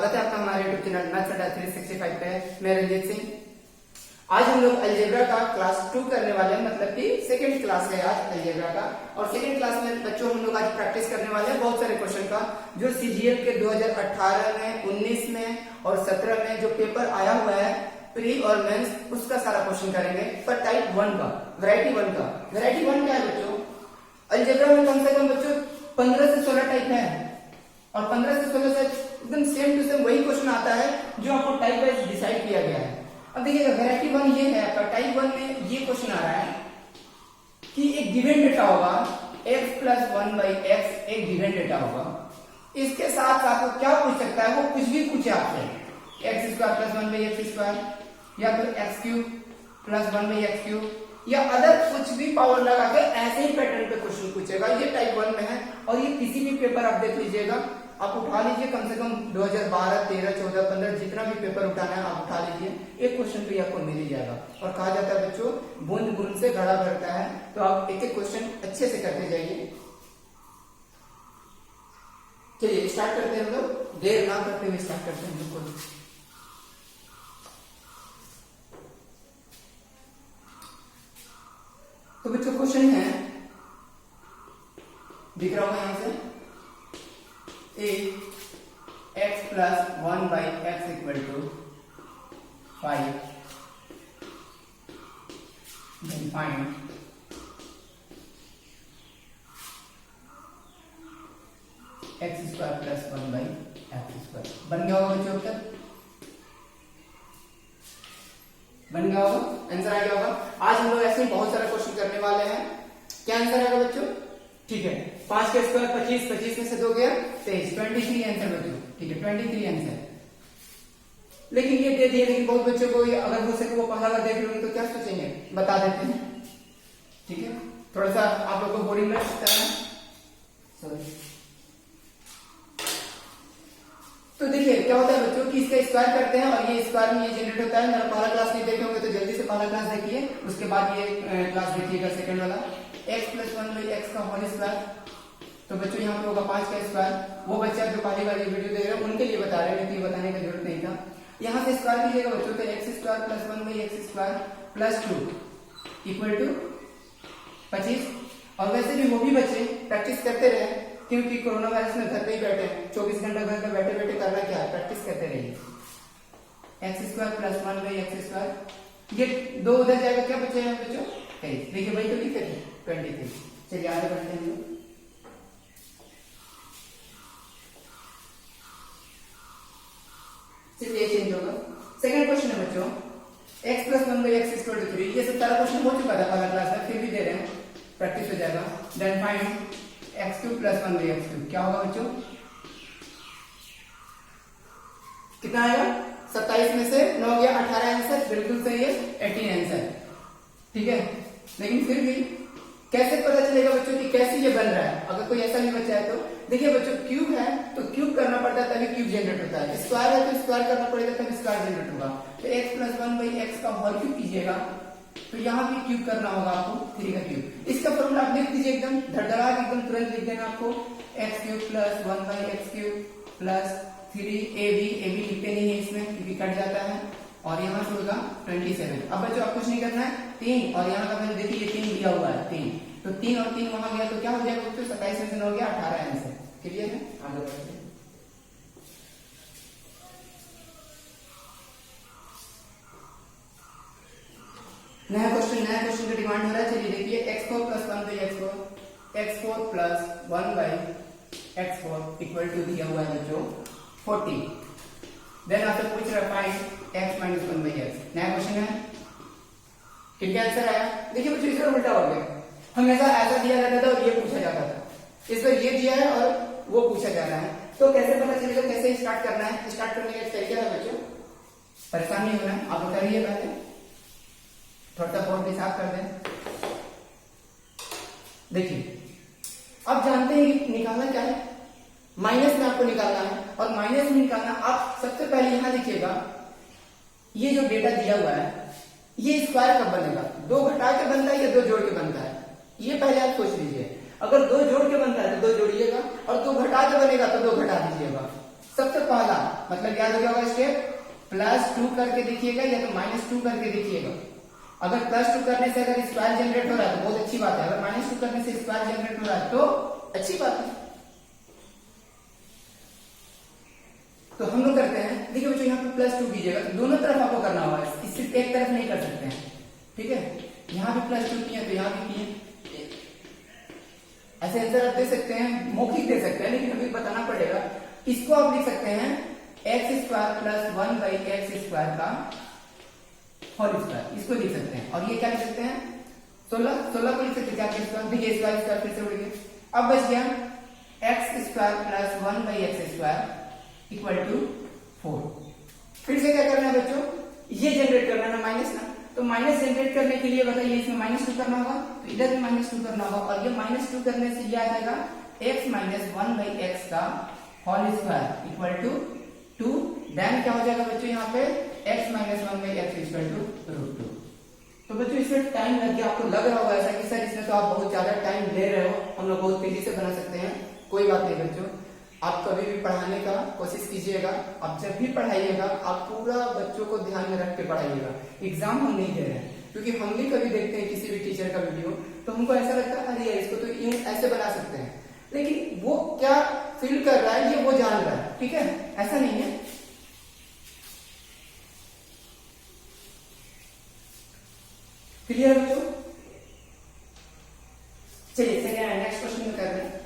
स्वागत है आपका हमारे यूट्यूब चैनल मैथ्स अड्डा 365 पे। मैं रंजीत सिंह। आज हम लोग अलजेब्रा का क्लास 2 करने वाले हैं, मतलब कि सेकंड क्लास है आज अलजेब्रा का। और सेकंड क्लास में बच्चों हम लोग आज प्रैक्टिस करने वाले हैं बहुत सारे क्वेश्चन का, जो सीजीएल के 2018 में, 19 में और 17 में जो पेपर आया हुआ है प्री और मेंस, उसका सारा क्वेश्चन करेंगे। पर टाइप 1 का, वैरायटी 1 का। वैरायटी 1 क्या है बच्चों? अलजेब्रा में कम से कम बच्चों 15 से 16 टाइप है, और 15 से 16 से एकदम सेम टू सेम वही क्वेश्चन आता है जो आपको टाइप वाइज डिसाइड किया गया है। अब देखिएगा वैरायटी 1 ये है आपका। टाइप 1 में ये क्वेश्चन आ रहा है कि एक गिवन डेटा होगा x प्लस 1 बाई एक्स, एक गिवन डेटा होगा। इसके साथ आपको क्या पूछ सकता है, वो कुछ भी पूछे आपसे, x square plus 1 by x square, या फिर x cube plus 1 by x cube, या अदर कुछ भी पावर लगा के ऐसे ही पैटर्न पे क्वेश्चन पूछेगा। ये टाइप 1 में है, और ये किसी भी पेपर आप देख लीजिएगा, आप उठा लीजिए, कम से कम 2012, 13, 14, 15 जितना भी पेपर उठाना है आप उठा लीजिए, एक क्वेश्चन भी आपको मिल ही जाएगा। और कहा जाता है बच्चों, बूंद बूंद से घड़ा भरता है, तो आप एक एक क्वेश्चन अच्छे से करते जाइए। चलिए स्टार्ट करते हैं हम लोग, देर ना करते हुए स्टार्ट करते हैं बिल्कुल। तो बच्चों क्वेश्चन है, दिख रहा होगा यहां से, x plus 1 by x equal to 5, then find x square plus 1 by x square. बन गया होगा बच्चों? उत्तर बन गया होगा, आंसर आ गया होगा। आज हम लोग ऐसे ही बहुत सारा क्वेश्चन करने वाले हैं। क्या आंसर आएगा बच्चों? ठीक है, 5 का स्क्वायर 25, 25 में से 2 गया 23, 23 आंसर बच्चों। ठीक है, 23 आंसर। लेकिन ये दे दिए, लेकिन बहुत बच्चों को अगर हो सके वो पहला बार देख लेंगे तो क्या सोचेंगे, बता देते हैं। ठीक है, थोड़ा सा आप लोग को बोरिंग लग सकता है, सॉरी। तो देखिए क्या होता है बच्चों कि इसका स्क्वायर करते हैं और ये स्क्वायर में ये जनरेट होता है। मेरा पहला क्लास नहीं देखे होंगे तो जल्दी से पहला क्लास देखिए, उसके बाद ये क्लास देखिएगा सेकंड वाला, x प्लस 1 बाई एक्स का होल स्क्वायर। तो बच्चों यहाँ पे होगा 5 का स्क्वायर। वो बच्चा जो पहली बार ये वीडियो देख रहे हैं उनके लिए बता रहे हैं, कि बताने की जरूरत नहीं था। यहाँ से स्क्वायर कीजिएगा बच्चों, तो x square plus 1 by x square plus 2 equal to 25। और वैसे भी वो भी बच्चे प्रैक्टिस करते रहे, क्योंकि कोरोना वायरस में घर पे ही बैठे, 24 घंटा घर पे बैठे बैठे करना क्या है, प्रैक्टिस करते रहिए। X square plus 1 by x square, ये 2 उधर जाएगा, क्या बचेगा बच्चों? 23। देखिए वही तो लिखे थे 23। चलिए आगे बढ़ते हैं। सिर्फ ये चेंज होगा। सेकंड क्वेश्चन है बच्चों, x plus 1 by x equal to 3। ये सब सारा क्वेश्चन हो चुका था पहला क्लास में, फिर भी दे रहे हैं, प्रैक्टिस हो जाएगा। Then find x cube plus 1 by x cube. क्या होगा बच्चों? कितना आएगा? 27 में से 9 गया 18 आंसर, बिल्कुल सही है, 18 आंसर। ठीक है, लेकिन फिर भी कैसे पता चलेगा बच्चों कि कैसे ये बन रहा है? अगर कोई ऐसा नहीं बचा है तो देखिए बच्चों, क्यूब है तो क्यूब करना पड़ता है तभी क्यूब जनरेट होता है, स्क्वायर है तो स्क्वायर करना पड़ेगा तभी स्क्वायर जनरेट होगा। तो x प्लस 1 बाई एक्स का होल क्यूब कीजिएगा, तो यहाँ भी क्यूब करना होगा आपको, 3 का क्यूब। इसका फॉर्मूला आप लिख दीजिए एकदम धड़धड़ा एकदम तुरंत लिख देना आपको, x cube plus 1 by x cube plus 3ab। ab लिखते नहीं है इसमें क्योंकि कट जाता है, और यहाँ से होगा 27। अब बच्चों आप कुछ नहीं करना है, 3 और यहाँ का वैल्यू देखिए, ये 3 दिया हुआ है 3, तो 3 और 3 वहां गया तो क्या हो जाएगा बच्चों? 27 में से 9 गया 18 आंसर। क्लियर है? आगे बढ़ते हैं। नया क्वेश्चन का डिमांड हो रहा है। चलिए देखिए, x4 plus 1 by x4, x4 plus 1 by x4 equal to दिया हुआ है बच्चों 40। देन आपसे पूछ रहा है find x minus 1 by x। नया क्वेश्चन है, क्या आंसर आया? देखिए बच्चों, इसका उल्टा हो गया। हमेशा ऐसा दिया जाता था और ये पूछा जाता था, इस बार ये दिया है और वो पूछा जा रहा है। तो कैसे पता चलेगा, कैसे स्टार्ट करना है? स्टार्ट करने का तरीका है बच्चों, परेशान नहीं होना है, आप करिए पहले, थोड़ा सा बोर्ड भी साफ कर दें। देखिए अब जानते हैं कि निकालना क्या है, माइनस में आपको निकालना है। और माइनस में निकालना, आप सबसे पहले यहां देखिएगा, ये जो डेटा दिया हुआ है ये स्क्वायर कब बनेगा? 2 घटा के बनता है या 2 जोड़ के बनता है? ये पहले आप सोच लीजिए। अगर 2 जोड़ के बनता है तो 2 जोड़िएगा, और 2 घटा के बनेगा तो 2 घटा दीजिएगा। सबसे पहला मतलब याद हो गया होगा स्टेप, +2 करके देखिएगा या तो -2 करके देखिएगा। अगर +2 करने से अगर स्क्वायर जनरेट हो रहा है तो बहुत अच्छी बात है, अगर -2 करने से स्क्वायर जनरेट हो रहा है तो अच्छी बात है। तो हम लोग करते हैं, देखिए बच्चों यहाँ पे +2 कीजिएगा तो दोनों तरफ आपको करना होगा, सिर्फ एक तरफ नहीं कर सकते हैं, ठीक है। यहाँ भी +2 किए तो यहाँ भी किए, ऐसे आंसर आप दे सकते हैं, मौखिक दे सकते हैं, लेकिन अभी बताना पड़ेगा। इसको आप लिख सकते हैं x² + 1/x² का होल स्क्वायर, इसको लिख सकते हैं। और ये क्या लिख सकते हैं 16 को लिख सकते हैं क्या स्क्वायर, देखिए स्क्वायर फिर से उड़ गया। अब बच गया x² + 1/x² = 4। फिर से क्या करना है बच्चों, ये जनरेट करना है माइनस ना, तो माइनस जनरेट करने के लिए बताइए इसमें -2 करना होगा, तो इधर भी -2 करना होगा, और ये -2 करने से ये आ जाएगा x - 1/x का होल स्क्वायर = 2। देन क्या हो जाएगा बच्चों यहाँ पे x - 1/x = √2। तो बच्चों इसमें टाइम लग गया, आपको लग रहा होगा ऐसा कि सर इसमें तो आप बहुत ज्यादा टाइम ले रहे हो, हम लोग बहुत तेजी से बना सकते हैं। कोई बात नहीं बच्चों, आप कभी भी पढ़ाने का कोशिश कीजिएगा, आप जब भी पढ़ाइएगा आप पूरा बच्चों को ध्यान में रख के पढ़ाइएगा। एग्जाम हम नहीं दे रहे हैं, क्योंकि हम भी कभी देखते हैं किसी भी टीचर का वीडियो तो हमको ऐसा लगता है अरे इसको तो यूं ऐसे बना सकते हैं, लेकिन वो क्या फील कर रहा है ये वो जान रहा है, ठीक है, ऐसा नहीं है। क्लियर बच्चों? चलिए नेक्स्ट क्वेश्चन में कर रहे हैं।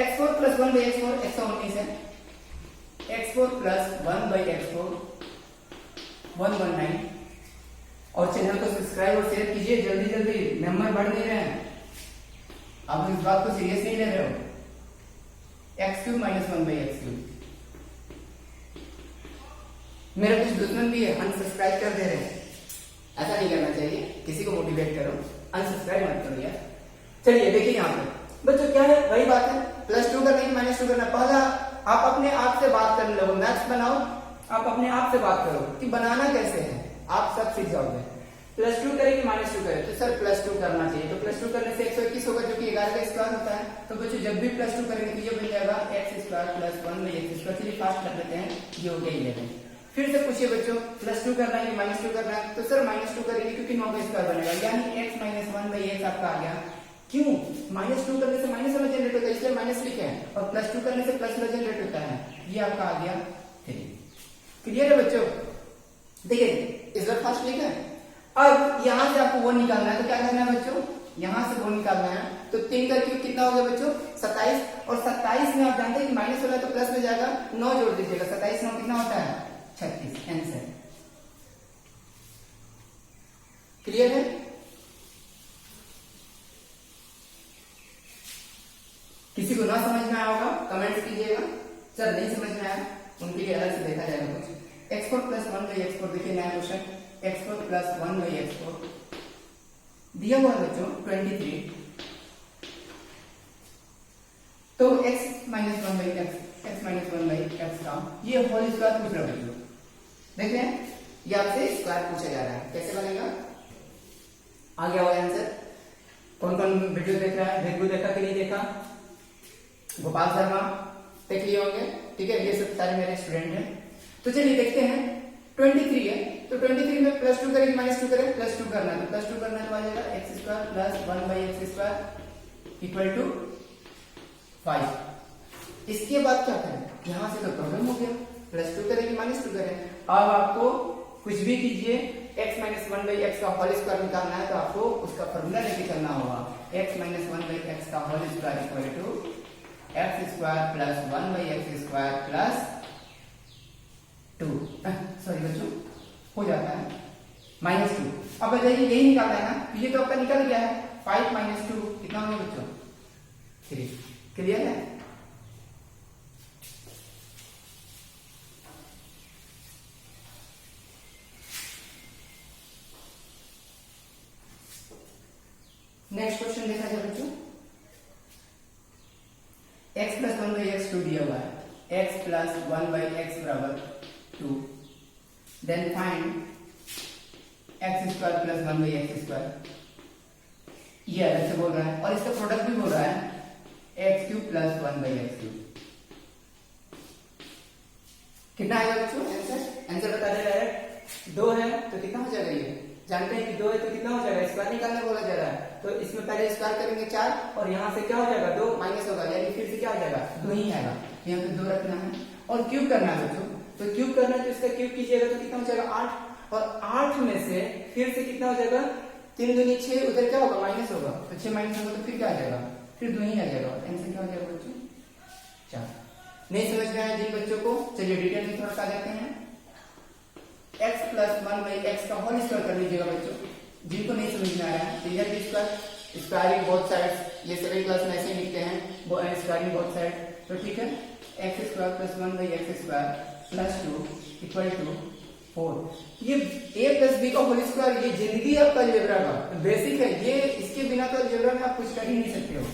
x4 + 1/x4 119 है, x4 + 1/x4 119। और चैनल को सब्सक्राइब और शेयर कीजिए जल्दी जल्दी, नंबर बढ़ नहीं रहे हैं, आप इस बात को सीरियस नहीं ले रहे हो। x3 - 1/x3, मेरे कुछ दुश्मन भी है अनसब्सक्राइब कर दे रहे हैं, ऐसा नहीं करना चाहिए, किसी को मोटिवेट करो, अनसब्सक्राइब मत करो यार। चलिए देखिए यहाँ पे बच्चों क्या है, वही बात है, +2 करने की -2 करना। पहला आप अपने आप से बात करने लगो, मैथ्स बनाओ, आप अपने आप से बात करो कि बनाना कैसे है, आप सब सीख जाओगे। +2 करे कि -2 करे, तो सर +2 करना चाहिए, तो +2 करने से 121 होगा जो कि 11 का स्क्वायर होता है। तो बच्चों जब भी +2 करेंगे तो ये बन जाएगा x² + 1/x²। चलिए फास्ट कर लेते हैं, ये हो गया 11। फिर से पूछिए बच्चों +2 करना है कि -2 करना है, तो सर -2 करेंगे क्योंकि 9 का स्क्वायर बनेगा, यानी x - 1/x आपका आ गया। क्यों? -2 करने से माइनस वाला जनरेट होता है, इसलिए माइनस लिखे हैं, और +2 करने से प्लस वाला जनरेट होता है, ये आपका आ गया 3। क्लियर है बच्चों? देखिए इस बार फर्स्ट लिखा है। अब यहां से आपको वो निकालना है, तो क्या करना है बच्चों, यहां से वो निकालना है, तो 3 का क्यूब कितना हो गया बच्चों 27, और 27 में आप जानते हैं कि माइनस वाला तो प्लस में जाएगा, 9 जोड़ दीजिएगा, 27 9 कितना होता है 36, आंसर। क्लियर है? किसी को ना समझ में आया होगा कमेंट कीजिएगा, सर नहीं समझ में आया उनके लिए अलग से देखा जाएगा कुछ। x4 + 1/x4, देखिए नया क्वेश्चन, x4 + 1/x4 दिया हुआ है बच्चों 23, तो x - 1/x का ये होल स्क्वायर पूछ रहा है बच्चों। देख रहे हैं ये आपसे स्क्वायर पूछा जा रहा है, कैसे बनेगा, आ गया हुआ आंसर। कौन कौन वीडियो देख रहा है, भेगू देखा कि नहीं देखा, गोपाल शर्मा देख लिए होंगे, ठीक है, ये सब सारे मेरे स्टूडेंट हैं। तो चलिए देखते हैं 23 है, तो 23 में +2 करेंगे -2 करें, +2 करना है, तो +2 करना तो आ जाएगा x² + 1/x² = 5। इसके बाद क्या करें, यहां से तो प्रॉब्लम हो गया, +2 करें कि -2 करें। अब आपको कुछ भी कीजिए, x - 1/x का होल स्क्वायर निकालना है, तो आपको उसका फॉर्मूला लेके चलना होगा, x - 1/x का whole square = x² + 1/x² + 2। Sorry बच्चों हो जाता है -2। अब बताइए यही निकालना है ना, ये तो आपका निकल गया है, 5 - 2 कितना होगा बच्चों 3। क्लियर है? नेक्स्ट क्वेश्चन देखा जाए बच्चों, x + 1/x2 दिया हुआ है, x + 1/x = 2, then find x² + 1/x²। ये अलग से बोल रहा है, और इसका प्रोडक्ट भी बोल रहा है x cube plus 1/x cube. कितना आएगा बच्चों आंसर? आंसर बता दे रहा है 2 है तो कितना हो जाएगा? ये जानते हैं कि 2 है तो कितना हो जाएगा? स्क्वायर निकालने बोला जा रहा है, तो इसमें पहले स्क्वायर करेंगे 4 और यहाँ से क्या हो जाएगा 2 माइनस होगा, यानी फिर से क्या हो जाएगा 2 ही आएगा। यहाँ पे 2 रखना है और क्यूब करना है बच्चों, तो क्यूब करना है तो इसका क्यूब कीजिएगा तो कितना हो जाएगा 8, और 8 में से फिर से कितना हो जाएगा 3 दूनी 6, उधर क्या होगा माइनस होगा, तो 6 माइनस होगा तो फिर क्या आ जाएगा? फिर 2 ही आ जाएगा। आंसर क्या हो जाएगा बच्चों? 4। नहीं समझ में आया जिन बच्चों को, चलिए डिटेल में थोड़ा सा जाते हैं। x प्लस 1/x का होल स्क्वायर कर लीजिएगा बच्चों, जिनको नहीं समझ में आ रहा है। तो इधर भी स्क्वायरिंग बोथ साइड्स, ये सभी क्लास में ऐसे ही लिखते हैं स्क्वायरिंग बोथ साइड, तो ठीक है। x square plus 1/x square plus 2 equal to 4। ये a प्लस b का होल स्क्वायर, ये जिंदगी आपका अलजेब्रा का बेसिक है, ये इसके बिना तो अलजेब्रा में आप कुछ कर ही नहीं सकते हो।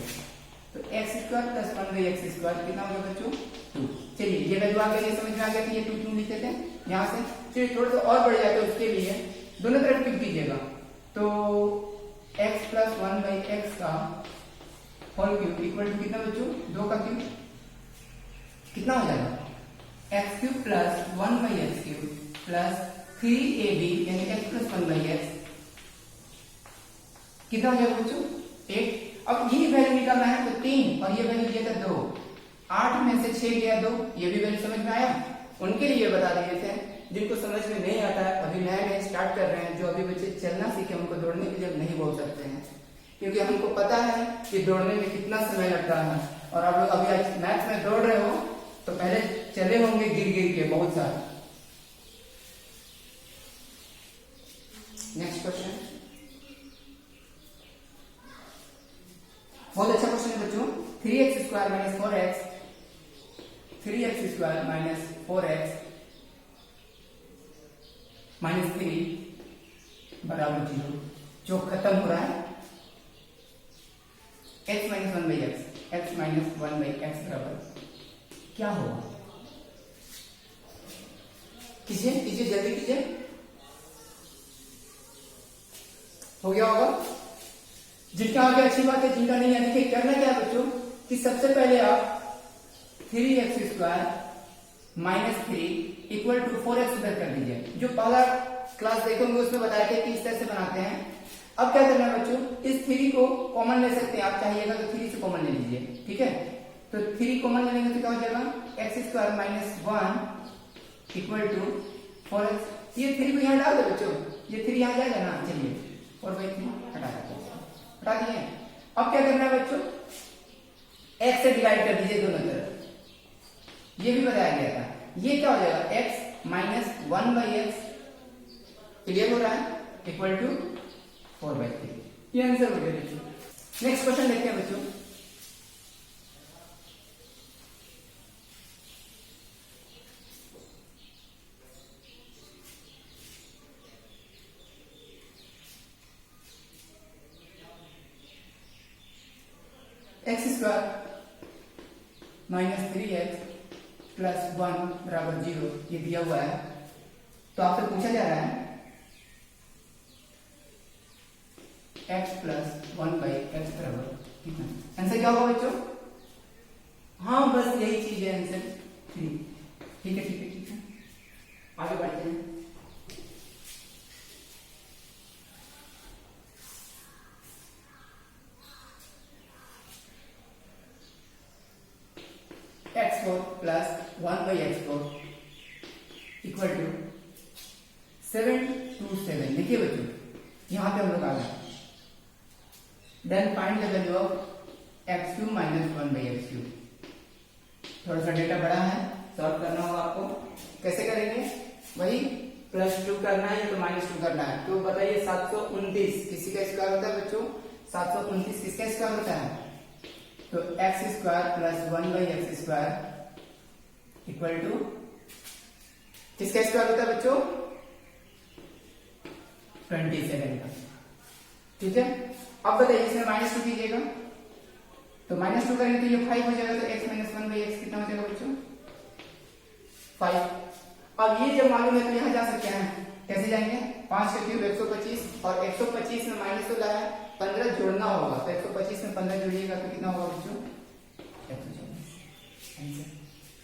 तो x square plus 1/x square कितना होगा बच्चों? 2। चलिए ये वैल्यू आ गई, समझ में आ गया कि ये 2 लिखते थे यहाँ से। चलिए थोड़ा सा और बढ़ जाए तो उसके लिए दोनों तरफ क्यूब कीजिएगा, तो x प्लस 1/x का होल क्यूब इक्वल टू कितना बच्चों? 2 का क्यूब कितना हो जाएगा? x cube plus 1/x cube plus 3ab यानी x प्लस 1/x कितना हो जाएगा बच्चों? 8। अब ये वैल्यू निकालना है तो 3 और ये वैल्यू दिया था 2, 8 में से 6 गया 2, ये भी वैल्यू समझ में आया? उनके लिए बता दिए थे जिनको समझ में नहीं आता है, अभी नए नए स्टार्ट कर रहे हैं, जो अभी बच्चे चलना सीखे उनको दौड़ने के लिए नहीं बोल सकते हैं, क्योंकि हमको पता है कि दौड़ने में कितना समय लगता है। और आप लोग अभी मैथ्स में दौड़ रहे हो तो पहले चले होंगे गिर गिर के बहुत सारे। नेक्स्ट क्वेश्चन बहुत अच्छा क्वेश्चन है बच्चों। 3x square minus 4x 3x square minus 4x minus 3 बराबर 0, जो खत्म हो रहा है x minus 1/x, x minus 1/x बराबर क्या होगा? कीजिए कीजिए जल्दी कीजिए, हो गया होगा? जिनका आगे अच्छी बात है, जिनका नहीं है देखिए करना क्या है बच्चों कि सबसे पहले आप 3x square minus 3 equal to 4x उधर कर दीजिए। जो पहला क्लास देखेंगे उसमें बताया था कि इस तरह से बनाते हैं। अब क्या करना है बच्चों, इस 3 को कॉमन ले सकते हैं आप, चाहिएगा तो 3 से कॉमन ले लीजिए, ठीक है। तो 3 कॉमन ले लेंगे तो क्या हो जाएगा x square minus 1 equal to 4x। ये 3 को यहाँ डाल दो बच्चों, ये 3 यहाँ जाएगा ना, चलिए 4/3 हटा देते हैं, हटा दिए। अब क्या करना है बच्चों, x से डिवाइड कर दीजिए दोनों तरफ, ये भी बताया गया था। ये क्या हो जाएगा x माइनस 1/x, क्लियर हो रहा है, इक्वल टू 4/3। ये आंसर हो गया बच्चों। नेक्स्ट क्वेश्चन देखते हैं बच्चों। x square minus 3x plus 1 बराबर 0 ये दिया हुआ है, तो आपसे पूछा जा रहा है x प्लस 1/x बराबर कितना? आंसर क्या होगा बच्चों? हाँ बस यही चीज है आंसर 3। ठीक है ठीक है ठीक है, आगे बढ़ते हैं। x4 plus 1/x4 equal to 727। देखिए बच्चों यहां पे हम लोग आ गए। Then find the value of x³ minus 1/x³। थोड़ा सा डेटा बड़ा है, सॉल्व करना होगा आपको। कैसे करेंगे? वही +2 करना है या तो -2 करना है। तो बताइए 729 किसी का स्क्वायर होता है बच्चों? 729 किसका स्क्वायर होता है? तो x square plus 1/x square equal to किसका स्क्वायर होता है बच्चों? 27 का। ठीक है, अब बताइए इसमें -2 कीजिएगा तो -2 करेंगे तो ये 5 हो जाएगा, तो x माइनस 1/x कितना हो जाएगा बच्चों? 5। अब ये जब मालूम है तो यहां जा सकते हैं, कैसे जाएंगे? 5 का क्यूब 125 और 125 में -2 लाया 15 जोड़ना होगा, तो 125 में 15 जोड़िएगा तो कितना होगा बच्चों? 124।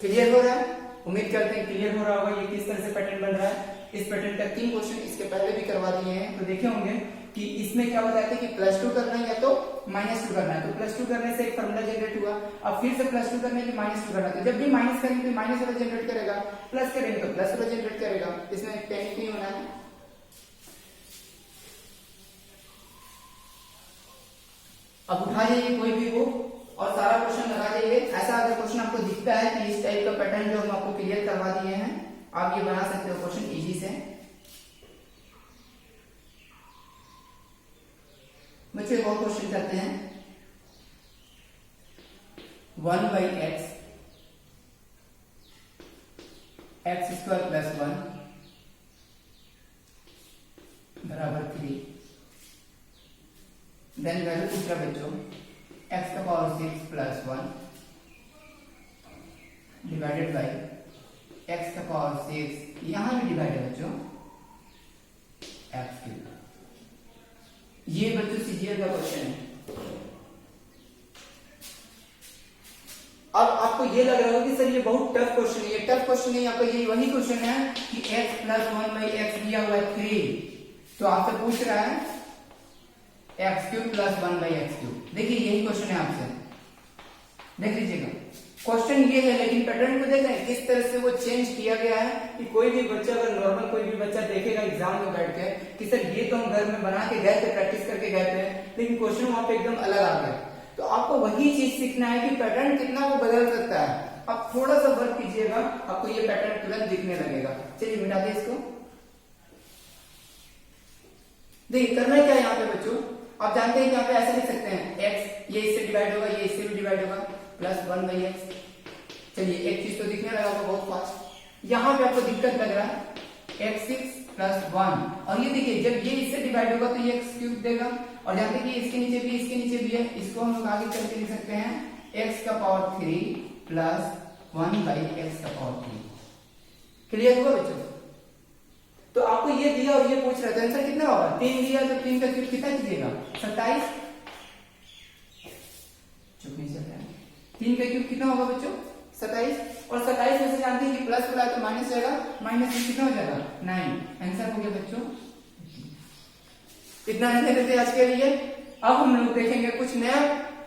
क्लियर हो रहा है? उम्मीद करते हैं क्लियर हो रहा होगा ये किस तरह से पैटर्न बन रहा है। इस पैटर्न का 3 क्वेश्चन इसके पहले भी करवा दिए हैं, तो देखे होंगे कि इसमें क्या बताया था कि +2 करना है या तो -2 करना है। तो +2 करने से एक फॉर्मूला जनरेट हुआ, अब फिर से +2 करने के -2 करना है। तो जब भी माइनस करेंगे तो माइनस वाला जनरेट करेगा, प्लस करेंगे तो प्लस वाला जनरेट करेगा। इसमें पैनिक नहीं होना है। अब उठा जाइए कोई भी बुक और सारा क्वेश्चन लगा जाइए। ऐसा अगर क्वेश्चन आपको दिखता है कि इस टाइप का पैटर्न जो हम आपको क्लियर करवा दिए हैं, आप ये बना सकते हो क्वेश्चन इजी से। बच्चों एक और क्वेश्चन करते हैं। 1/x x² + 1 बराबर 3। देन वैल्यू पूछ रहा बच्चों x⁻6 + 1 डिवाइडेड बाई x⁻6, यहां भी डिवाइड है बच्चों x3। ये बच्चों सीजीएल का क्वेश्चन है। अब आपको ये लग रहा होगा कि सर ये बहुत टफ क्वेश्चन है। ये टफ क्वेश्चन नहीं, आपको ये वही क्वेश्चन है कि x + 1/x दिया हुआ है 3, तो आपसे पूछ रहा है x³ + 1/x³। देखिए यही क्वेश्चन है आपसे, देख लीजिएगा। क्वेश्चन ये है, लेकिन पैटर्न को देख रहे हैं किस तरह से वो चेंज किया गया है कि कोई भी बच्चा, अगर नॉर्मल कोई भी बच्चा देखेगा एग्जाम में बैठ के कि सर ये तो हम घर में बना के गए थे, प्रैक्टिस करके गए थे, लेकिन क्वेश्चन वहां पे एकदम अलग आ गया। तो आपको वही चीज सीखना है कि पैटर्न कितना वो बदल सकता है। आप थोड़ा सा वर्क कीजिएगा, आपको ये पैटर्न तुरंत दिखने लगेगा। चलिए मिटा दे इसको। देखिए करना क्या है यहाँ पे बच्चों, आप जानते हैं कि यहाँ पे ऐसे लिख सकते हैं x ये इससे डिवाइड होगा, ये इससे भी डिवाइड होगा, +1/x। चलिए एक चीज तो दिखने लगा होगा बहुत फास्ट। यहाँ पे आपको दिक्कत लग रहा है x6 + 1, और ये देखिए जब ये इससे डिवाइड होगा तो ये x³ देगा, और जानते हैं कि इसके नीचे भी इसके नीचे भी है, इसको हम लोग आगे चल के लिख सकते हैं x⁻3 + 1/x⁻3। क्लियर हुआ बच्चों? तो आपको ये दिया और ये पूछ रहा था, आंसर कितना होगा? 3 दिया तो 3 का क्यूब कितना कीजिएगा? 27। चुप नहीं चल रहा है। 3 का क्यूब कितना होगा बच्चों? 27। और 27 में से जानते हैं कि प्लस वाला तो माइनस जाएगा, माइनस में कितना हो जाएगा? 9। आंसर हो गया बच्चों। इतना नहीं देते आज के लिए। अब हम लोग देखेंगे कुछ नया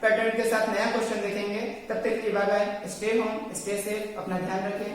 पैटर्न के साथ नया क्वेश्चन देखेंगे। तब तक के लिए bye bye. Stay home, stay safe, अपना ध्यान रखें।